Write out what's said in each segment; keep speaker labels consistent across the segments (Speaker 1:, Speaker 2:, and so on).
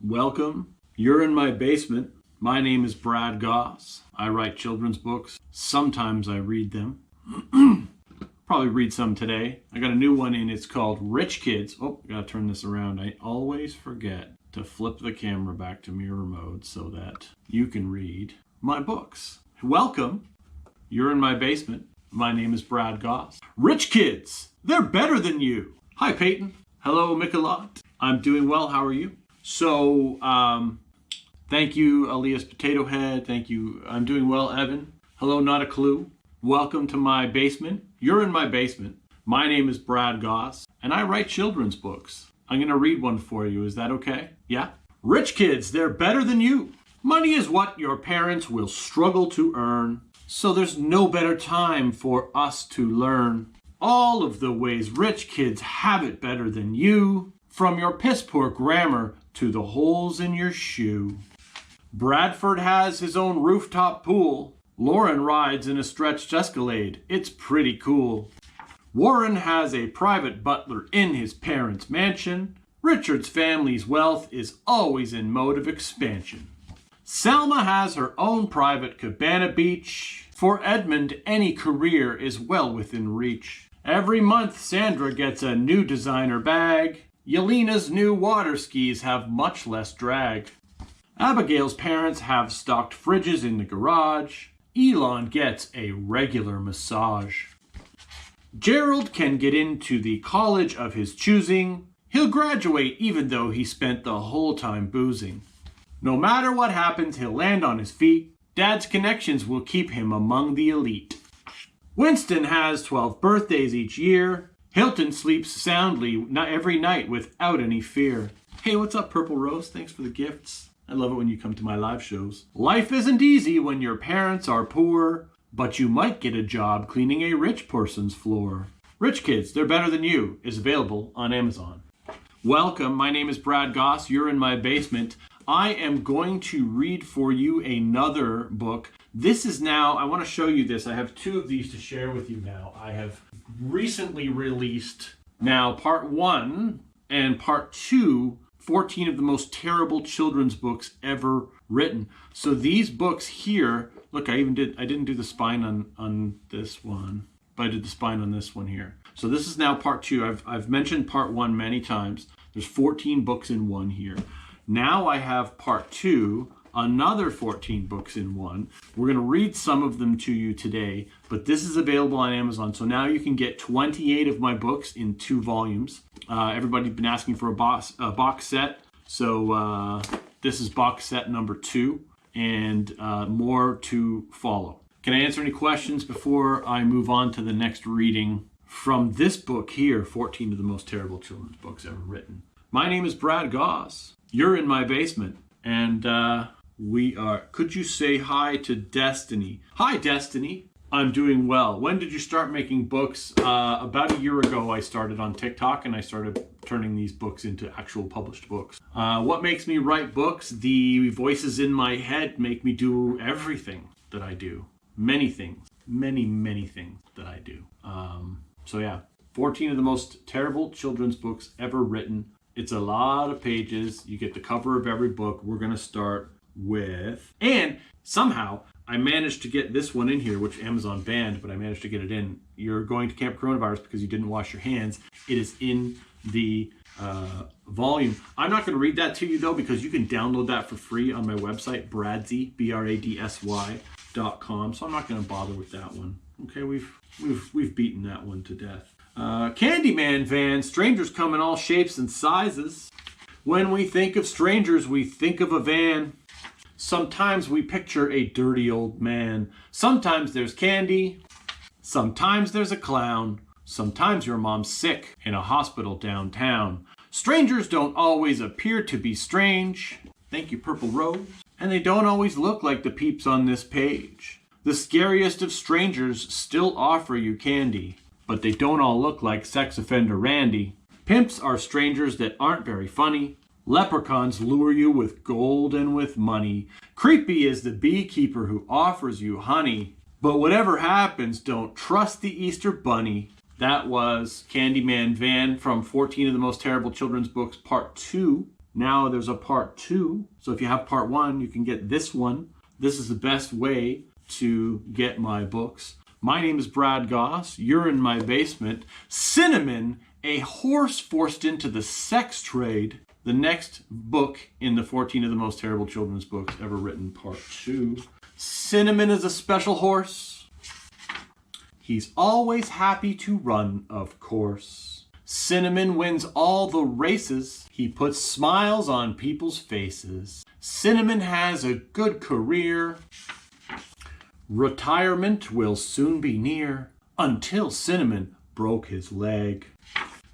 Speaker 1: Welcome. You're in my basement. My name is Brad Gosse. I write children's books. Sometimes I read them. Probably read some today. I got a new one in. It's called Rich Kids. Oh, I gotta turn this around. I always forget to flip the camera back to mirror mode so that you can read my books. Welcome. You're in my basement. My name is Brad Gosse. Rich Kids. They're better than you. Hi, Peyton. Hello, Mikalot. I'm doing well. How are you? So, thank you, Elias Potato Head. Thank you. I'm doing well, Evan. Hello, Not a Clue. Welcome to my basement. You're in my basement. My name is Brad Gosse, and I write children's books. I'm going to read one for you. Is that okay? Yeah? Rich kids, they're better than you. Money is what your parents will struggle to earn, so there's no better time for us to learn all of the ways rich kids have it better than you, from your piss-poor grammar to the holes in your shoe. Bradford has his own rooftop pool. Lauren rides in a stretched Escalade. It's pretty cool. Warren has a private butler in his parents' mansion. Richard's family's wealth is always in mode of expansion. Selma has her own private cabana beach. For Edmund, any career is well within reach. Every month, Sandra gets a new designer bag. Yelena's new water skis have much less drag. Abigail's parents have stocked fridges in the garage. Elon gets a regular massage. Gerald can get into the college of his choosing. He'll graduate even though he spent the whole time boozing. No matter what happens, he'll land on his feet. Dad's connections will keep him among the elite. Winston has 12 birthdays each year. Hilton sleeps soundly every night without any fear. Hey, what's up, Purple Rose? Thanks for the gifts. I love it when you come to my live shows. Life isn't easy when your parents are poor, but you might get a job cleaning a rich person's floor. Rich Kids, They're Better Than You is available on Amazon. Welcome, my name is Brad Gosse. You're in my basement. I am going to read for you another book. This is now, I want to show you this. I have two of these to share with you now. I have recently released now part 1 and part 2, 14 of the most terrible children's books ever written. So these books here, look, I didn't do the spine on this one, but I did the spine on this one here. So this is now part 2. I've mentioned part 1 many times. There's 14 books in one here. Now I have part 2, another 14 books in one. We're going to read some of them to you today, but this is available on Amazon. So now you can get 28 of my books in 2 volumes. Everybody's been asking for a box set. So this is box set number 2, and more to follow. Can I answer any questions before I move on to the next reading from this book here, 14 of the most terrible children's books ever written? My name is Brad Gosse. You're in my basement, and we are. Could you say hi to Destiny? Hi, Destiny. I'm doing well. When did you start making books? About a year ago, I started on TikTok, and I started turning these books into actual published books. What makes me write books? The voices in my head make me do everything that I do. Many things. Many things that I do. So yeah, 14 of the most terrible children's books ever written. It's a lot of pages. You get the cover of every book. We're going to start with, and somehow I managed to get this one in here, which Amazon banned, but I managed to get it in. You're going to Camp Coronavirus because you didn't wash your hands. It is in the volume. I'm not going to read that to you though, because you can download that for free on my website, Bradsy, BRADSY.com. So I'm not going to bother with that one. Okay, we've beaten that one to death. Candyman van, strangers come in all shapes and sizes. When we think of strangers, we think of a van. Sometimes we picture a dirty old man. Sometimes there's candy. Sometimes there's a clown. Sometimes your mom's sick in a hospital downtown. Strangers don't always appear to be strange. Thank you, Purple Rose. And they don't always look like the peeps on this page. The scariest of strangers still offer you candy, but they don't all look like sex offender Randy. Pimps are strangers that aren't very funny. Leprechauns lure you with gold and with money. Creepy is the beekeeper who offers you honey. But whatever happens, don't trust the Easter Bunny. That was Candyman Van from 14 of the Most Terrible Children's Books, Part 2. Now there's a part 2. So if you have part 1, you can get this one. This is the best way to get my books. My name is Brad Gosse. You're in my basement. Cinnamon, a horse forced into the sex trade. The next book in the 14 of the most terrible children's books ever written, part 2. Cinnamon is a special horse. He's always happy to run, of course. Cinnamon wins all the races. He puts smiles on people's faces. Cinnamon has a good career. Retirement will soon be near, until Cinnamon broke his leg.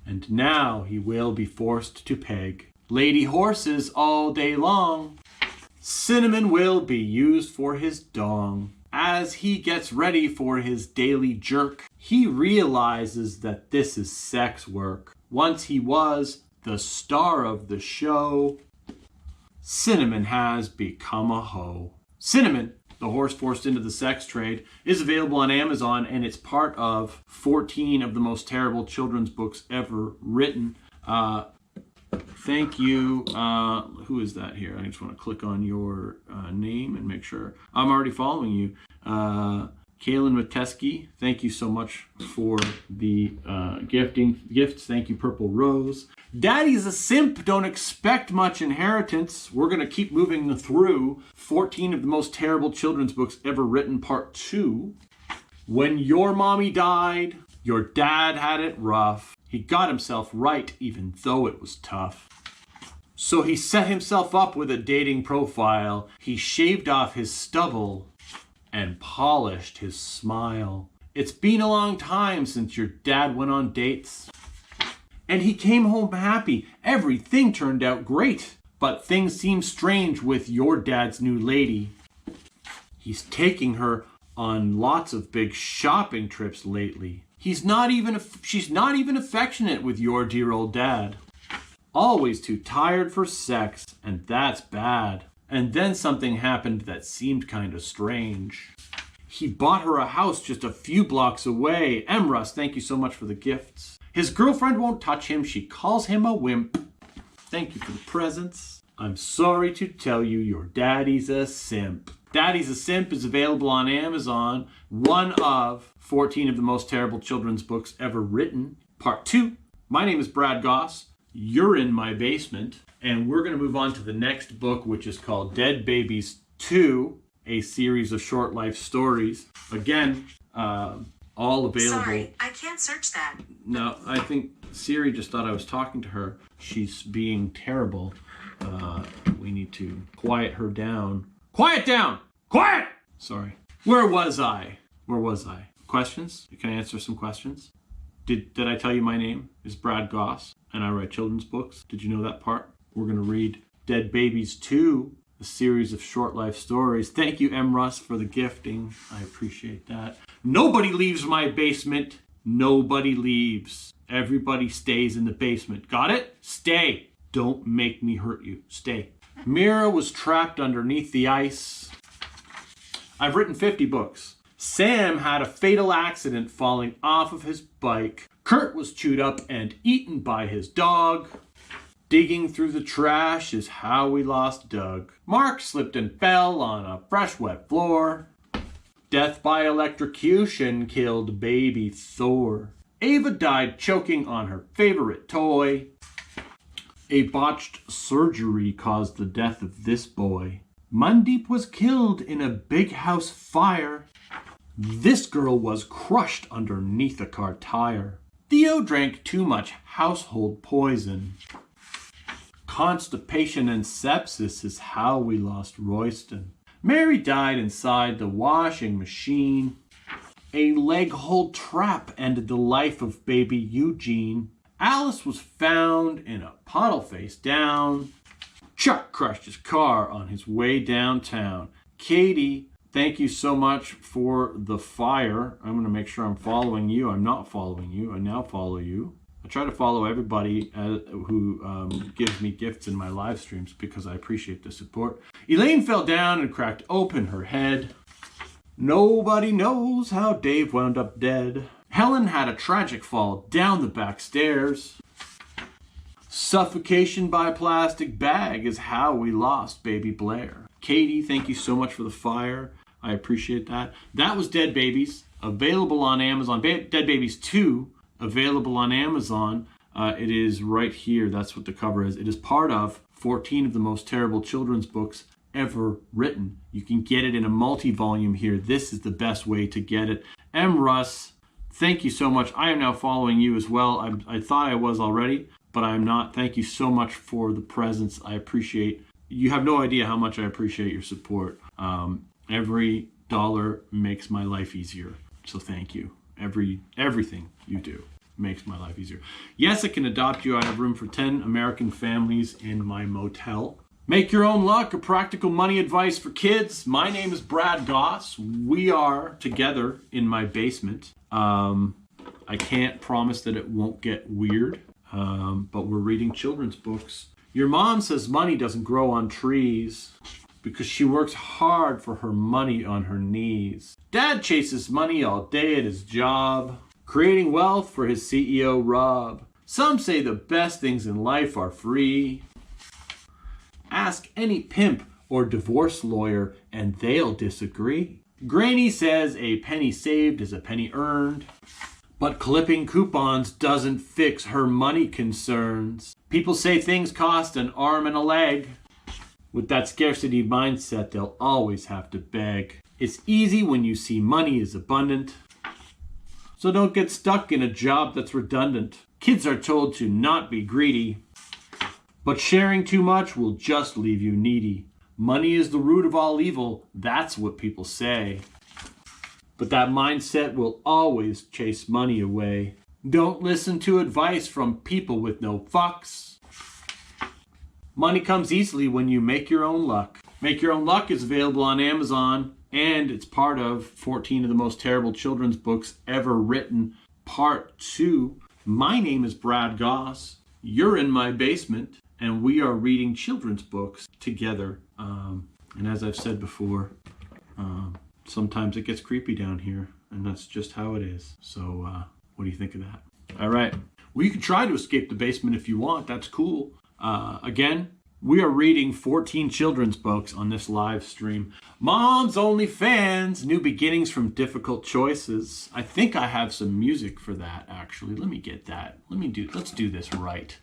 Speaker 1: And now he will be forced to peg lady horses all day long. Cinnamon will be used for his dong. As he gets ready for his daily jerk, he realizes that this is sex work. Once he was the star of the show, Cinnamon has become a hoe. Cinnamon, the horse forced into the sex trade, is available on Amazon, and it's part of 14 of the most terrible children's books ever written. Thank you. Who is that here? I just want to click on your name and make sure I'm already following you. Kaylin Mateski, thank you so much for the gifts. Thank you, Purple Rose. Daddy's a simp, don't expect much inheritance. We're going to keep moving through 14 of the most terrible children's books ever written, part 2. When your mommy died, your dad had it rough. He got himself right even though it was tough. So he set himself up with a dating profile. He shaved off his stubble and polished his smile. It's been a long time since your dad went on dates. And he came home happy. Everything turned out great. But things seem strange with your dad's new lady. He's taking her on lots of big shopping trips lately. She's not even affectionate with your dear old dad. Always too tired for sex, and that's bad. And then something happened that seemed kind of strange. He bought her a house just a few blocks away. Emrus, thank you so much for the gifts. His girlfriend won't touch him. She calls him a wimp. Thank you for the presents. I'm sorry to tell you your daddy's a simp. Daddy's a Simp is available on Amazon. One of 14 of the most terrible children's books ever written. Part 2. My name is Brad Gosse. You're in my basement. And we're going to move on to the next book, which is called Dead Babies 2, a series of short life stories. Again, all available.
Speaker 2: Sorry, I can't search that.
Speaker 1: No, I think Siri just thought I was talking to her. She's being terrible. We need to quiet her down. Quiet down! Quiet! Sorry. Where was I? Questions? Can I answer some questions? Did I tell you my name is Brad Gosse and I write children's books? Did you know that part? We're going to read Dead Babies 2, a series of short life stories. Thank you, Emrus, for the gifting. I appreciate that. Nobody leaves my basement. Nobody leaves. Everybody stays in the basement. Got it? Stay. Don't make me hurt you. Stay. Mira was trapped underneath the ice. I've written 50 books. Sam had a fatal accident falling off of his bike. Kurt was chewed up and eaten by his dog. Digging through the trash is how we lost Doug. Mark slipped and fell on a fresh wet floor. Death by electrocution killed baby Thor. Ava died choking on her favorite toy. A botched surgery caused the death of this boy. Mandeep was killed in a big house fire. This girl was crushed underneath a car tire. Theo drank too much household poison. Constipation and sepsis is how we lost Royston. Mary died inside the washing machine. A leg hole trap ended the life of baby Eugene. Alice was found in a puddle face down. Chuck crushed his car on his way downtown. Katie, thank you so much for the fire. I'm going to make sure I'm following you. I'm not following you. I now follow you. I try to follow everybody who gives me gifts in my live streams because I appreciate the support. Elaine fell down and cracked open her head. Nobody knows how Dave wound up dead. Helen had a tragic fall down the back stairs. Suffocation by plastic bag is how we lost baby Blair. Katie, thank you so much for the fire. I appreciate that. That was Dead Babies, available on Amazon. Dead Babies 2, available on Amazon. It is right here. That's what the cover is. It is part of 14 of the most terrible children's books ever written. You can get it in a multi-volume here. This is the best way to get it. M. Russ, thank you so much. I am now following you as well. I thought I was already, but I'm not. Thank you so much for the presence. I appreciate. You have no idea how much I appreciate your support. Every dollar makes my life easier. So thank you. Everything you do makes my life easier. Yes, I can adopt you. I have room for 10 American families in my motel. Make your own luck, a practical money advice for kids. My name is Brad Gosse. We are together in my basement. I can't promise that it won't get weird, but we're reading children's books. Your mom says money doesn't grow on trees because she works hard for her money on her knees. Dad chases money all day at his job, creating wealth for his CEO, Rob. Some say the best things in life are free. Ask any pimp or divorce lawyer and they'll disagree. Granny says a penny saved is a penny earned, but clipping coupons doesn't fix her money concerns. People say things cost an arm and a leg. With that scarcity mindset, they'll always have to beg. It's easy when you see money is abundant, so don't get stuck in a job that's redundant. Kids are told to not be greedy, but sharing too much will just leave you needy. Money is the root of all evil, that's what people say. But that mindset will always chase money away. Don't listen to advice from people with no fucks. Money comes easily when you make your own luck. Make Your Own Luck is available on Amazon, and it's part of 14 of the most terrible children's books ever written, part 2. My name is Brad Gosse. You're in my basement, and we are reading children's books together. And as I've said before, sometimes it gets creepy down here, and that's just how it is. So what do you think of that? All right. Well, you can try to escape the basement if you want. That's cool. Again, we are reading 14 children's books on this live stream. Mom's Only Fans, New Beginnings from Difficult Choices. I think I have some music for that, actually. Let me get that. Let's do this right.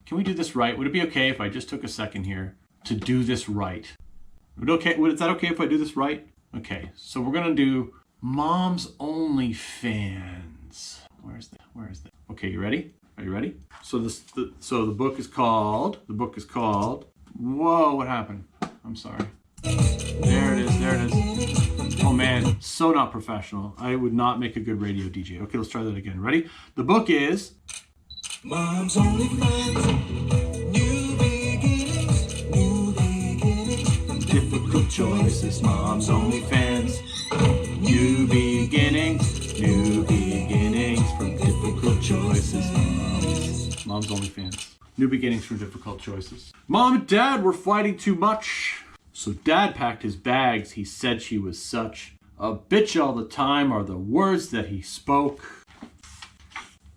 Speaker 1: Can we do this right? Would it be okay if I just took a second here to do this right? Is that okay if I do this right? Okay, so we're gonna do Mom's Only Fans. Where is that? Okay, you ready? Are you ready? So the book is called. Whoa! What happened? I'm sorry. There it is. Oh man, so not professional. I would not make a good radio DJ. Okay, let's try that again. Ready? The book is Mom's Only Fans. New beginnings, difficult choices. Mom's Only Fans. New beginnings from difficult choices. Mom's Only Fans. New beginnings from difficult choices. Mom and Dad were fighting too much, so Dad packed his bags. He said she was such a bitch all the time are the words that he spoke.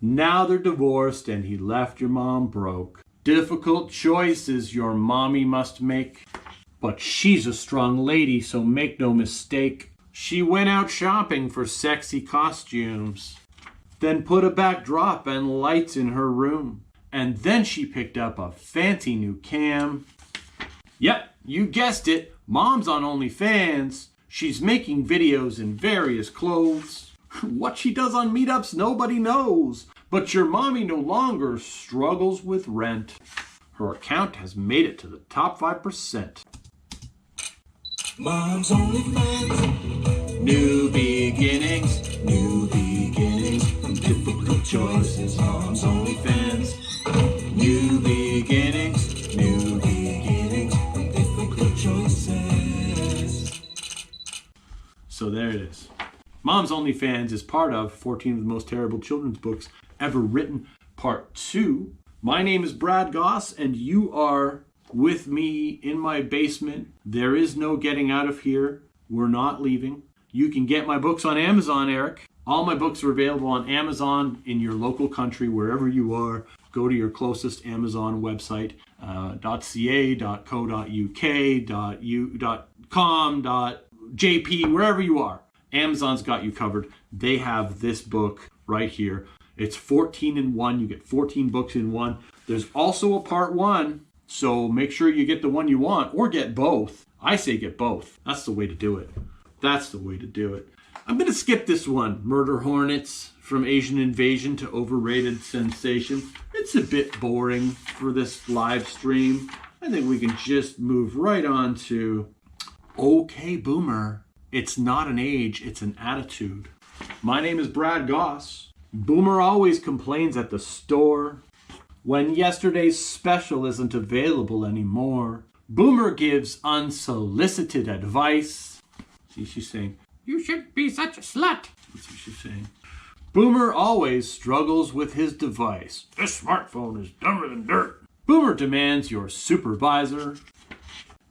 Speaker 1: Now they're divorced and he left your mom broke. Difficult choices your mommy must make, but she's a strong lady, so make no mistake. She went out shopping for sexy costumes, then put a backdrop and lights in her room. And then she picked up a fancy new cam. Yep, you guessed it, Mom's on OnlyFans. She's making videos in various clothes. What she does on meetups, nobody knows. But your mommy no longer struggles with rent. Her account has made it to the top 5%. Mom's OnlyFans. New beginnings from difficult choices. Mom's OnlyFans. New beginnings from difficult choices. So there it is. Mom's OnlyFans is part of 14 of the most terrible children's books ever written, part 2. My name is Brad Gosse, and you are with me in my basement. There is no getting out of here. We're not leaving. You can get my books on Amazon, Eric. All my books are available on Amazon in your local country, wherever you are. Go to your closest Amazon website, .ca, .co.uk, .com, .jp, wherever you are. Amazon's got you covered. They have this book right here. It's 14 in one. You get 14 books in one. There's also a part 1, so make sure you get the one you want or get both. I say get both. That's the way to do it. That's the way to do it. I'm going to skip this one, Murder Hornets, from Asian Invasion to Overrated Sensation. It's a bit boring for this live stream. I think we can just move right on to Okay Boomer. It's not an age, it's an attitude. My name is Brad Gosse. Boomer always complains at the store when yesterday's special isn't available anymore. Boomer gives unsolicited advice. See, she's saying, "You shouldn't be such a slut." That's what she's saying. Boomer always struggles with his device. This smartphone is dumber than dirt. Boomer demands your supervisor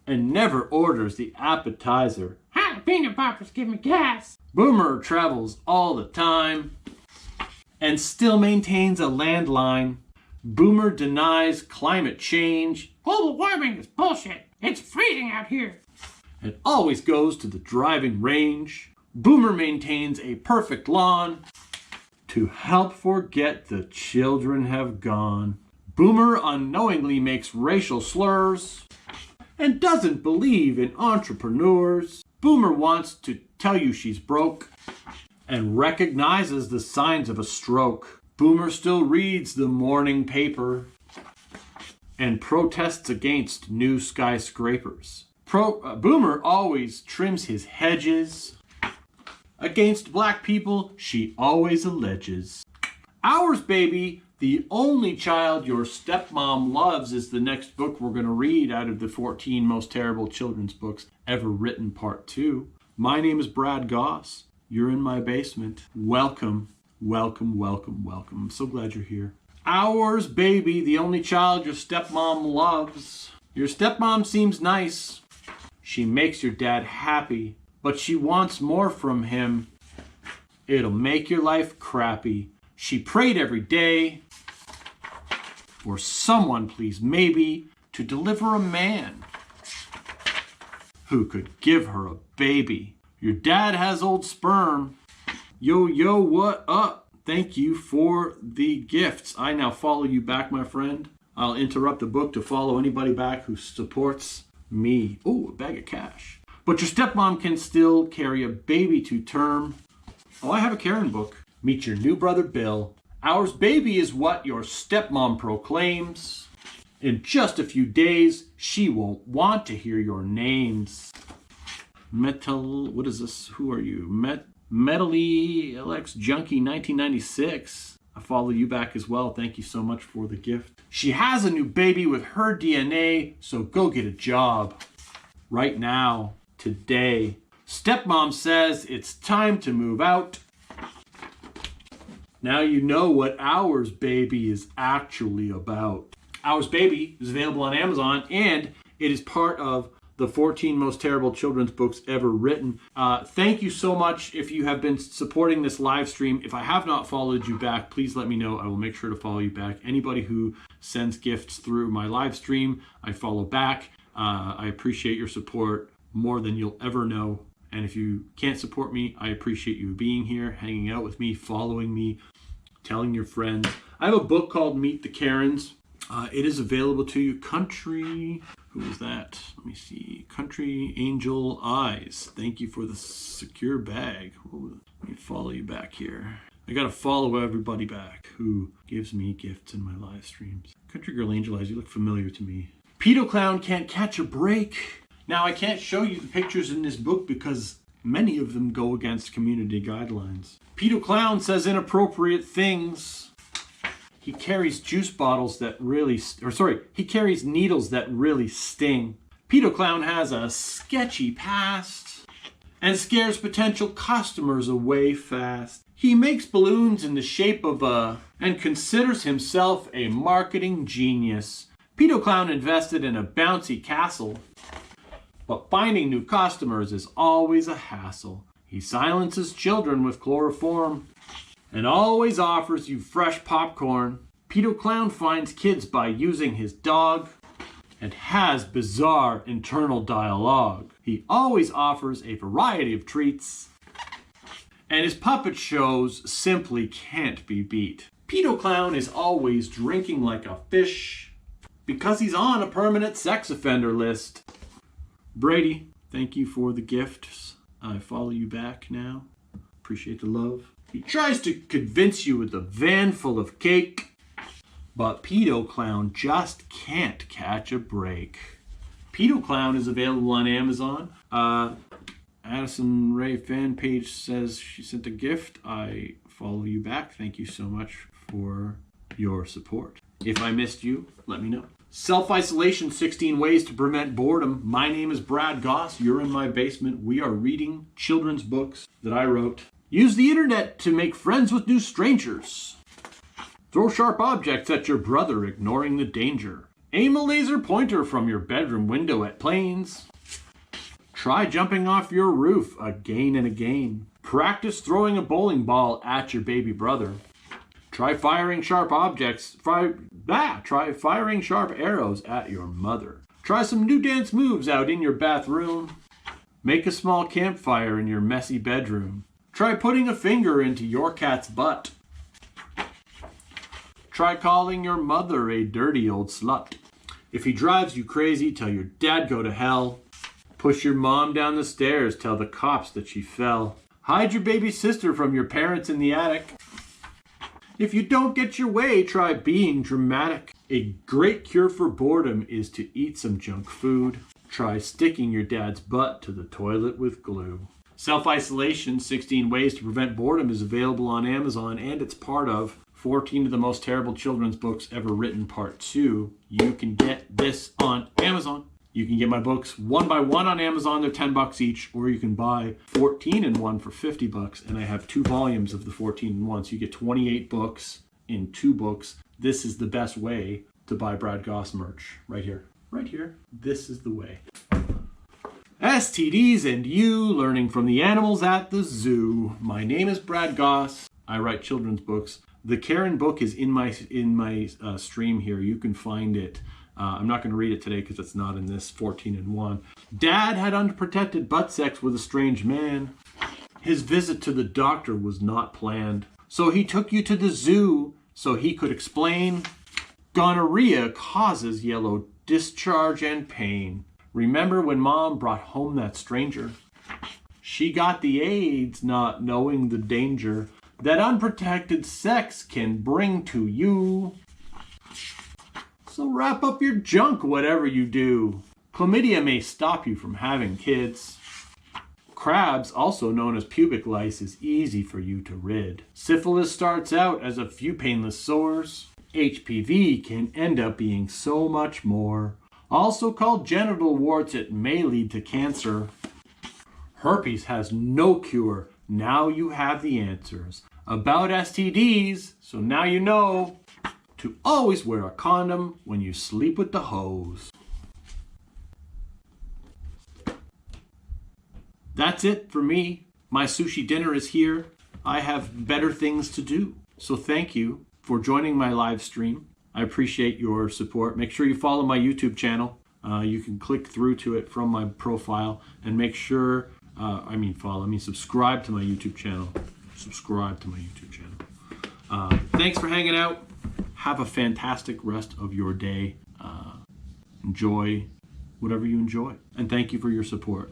Speaker 1: and never orders the appetizer. Jalapeno poppers give me gas. Boomer travels all the time and still maintains a landline. Boomer denies climate change. Global warming is bullshit. It's freezing out here. And always goes to the driving range. Boomer maintains a perfect lawn to help forget the children have gone. Boomer unknowingly makes racial slurs and doesn't believe in entrepreneurs. Boomer wants to tell you she's broke and recognizes the signs of a stroke. Boomer still reads the morning paper and protests against new skyscrapers. Boomer always trims his hedges. Against black people, she always alleges. Ours Baby, the only child your stepmom loves, is the next book we're going to read out of the 14 most terrible children's books ever written, part 2. My name is Brad Gosse. You're in my basement. Welcome, welcome, welcome, welcome. I'm so glad you're here. Ours Baby, the only child your stepmom loves. Your stepmom seems nice. She makes your dad happy, but she wants more from him. It'll make your life crappy. She prayed every day for someone, please, maybe, to deliver a man who could give her a baby. Your dad has old sperm. Yo, yo, what up? Thank you for the gifts. I now follow you back, my friend. I'll interrupt the book to follow anybody back who supports me. Oh, a bag of cash. But your stepmom can still carry a baby to term. Oh, I have a Karen book. Meet your new brother, Bill. Ours Baby is what your stepmom proclaims. In just a few days, she won't want to hear your names. What is this? Who are you? Metally LX Junkie 1996. I follow you back as well. Thank you so much for the gift. She has a new baby with her DNA, so go get a job. Right now, today. Stepmom says it's time to move out. Now you know what Ours Baby is actually about. Ours Baby is available on Amazon, and it is part of the 14 most terrible children's books ever written. Thank you so much if you have been supporting this live stream. If I have not followed you back, please let me know. I will make sure to follow you back. Anybody who sends gifts through my live stream, I follow back. I appreciate your support more than you'll ever know. And if you can't support me, I appreciate you being here, hanging out with me, following me, telling your friends. I have a book called Meet the Karens. It is available to you. Country, who is that? Let me see. Country Angel Eyes. Thank you for the secure bag. Let me follow you back here. I gotta follow everybody back who gives me gifts in my live streams. Country Girl Angel Eyes, you look familiar to me. Pedo Clown Can't Catch a Break. Now, I can't show you the pictures in this book because many of them go against community guidelines. Pedo Clown says inappropriate things. He carries juice bottles that really, he carries needles that really sting. Pedo Clown has a sketchy past and scares potential customers away fast. He makes balloons in the shape of and considers himself a marketing genius. Pedo Clown invested in a bouncy castle, but finding new customers is always a hassle. He silences children with chloroform and always offers you fresh popcorn. Pedo Clown finds kids by using his dog and has bizarre internal dialogue. He always offers a variety of treats, and his puppet shows simply can't be beat. Pedo Clown is always drinking like a fish because he's on a permanent sex offender list. Brady, thank you for the gifts. I follow you back now. Appreciate the love. He tries to convince you with a van full of cake, but Pedo Clown just can't catch a break. Pedo Clown is available on Amazon. Addison Ray fan page says she sent a gift. I follow you back. Thank you so much for your support. If I missed you, let me know. Self-isolation, 16 ways to prevent boredom. My name is Brad Gosse. You're in my basement. We are reading children's books that I wrote. Use the internet to make friends with new strangers. Throw sharp objects at your brother, ignoring the danger. Aim a laser pointer from your bedroom window at planes. Try jumping off your roof again and again. Practice throwing a bowling ball at your baby brother. Try firing sharp objects. Try firing sharp arrows at your mother. Try some new dance moves out in your bathroom. Make a small campfire in your messy bedroom. Try putting a finger into your cat's butt. Try calling your mother a dirty old slut. If he drives you crazy, tell your dad go to hell. Push your mom down the stairs, tell the cops that she fell. Hide your baby sister from your parents in the attic. If you don't get your way, try being dramatic. A great cure for boredom is to eat some junk food. Try sticking your dad's butt to the toilet with glue. Self-isolation, 16 ways to prevent boredom is available on Amazon, and it's part of 14 of the most terrible children's books ever written, part 2. You can get this on Amazon. You can get my books one by one on Amazon. They're $10 each, or you can buy 14 in one for $50. And I have 2 volumes of the 14 in one, so you get 28 books in 2 books. This is the best way to buy Brad Gosse merch. Right here. Right here. This is the way. STDs and you, learning from the animals at the zoo. My name is Brad Gosse. I write children's books. The Karen book is in my stream here. You can find it. I'm not going to read it today because it's not in this 14 in 1. Dad had unprotected butt sex with a strange man. His visit to the doctor was not planned. So he took you to the zoo so he could explain. Gonorrhea causes yellow discharge and pain. Remember when Mom brought home that stranger? She got the AIDS not knowing the danger that unprotected sex can bring to you. So wrap up your junk, whatever you do. Chlamydia may stop you from having kids. Crabs, also known as pubic lice, is easy for you to rid. Syphilis starts out as a few painless sores. HPV can end up being so much more. Also called genital warts, it may lead to cancer. Herpes has no cure. Now you have the answers. About STDs, so now you know to always wear a condom when you sleep with the hose. That's it for me. My sushi dinner is here. I have better things to do. So thank you for joining my live stream. I appreciate your support. Make sure you follow my YouTube channel. You can click through to it from my profile, and make sure, subscribe to my YouTube channel. Subscribe to my YouTube channel. Thanks for hanging out. Have a fantastic rest of your day. Enjoy whatever you enjoy. And thank you for your support.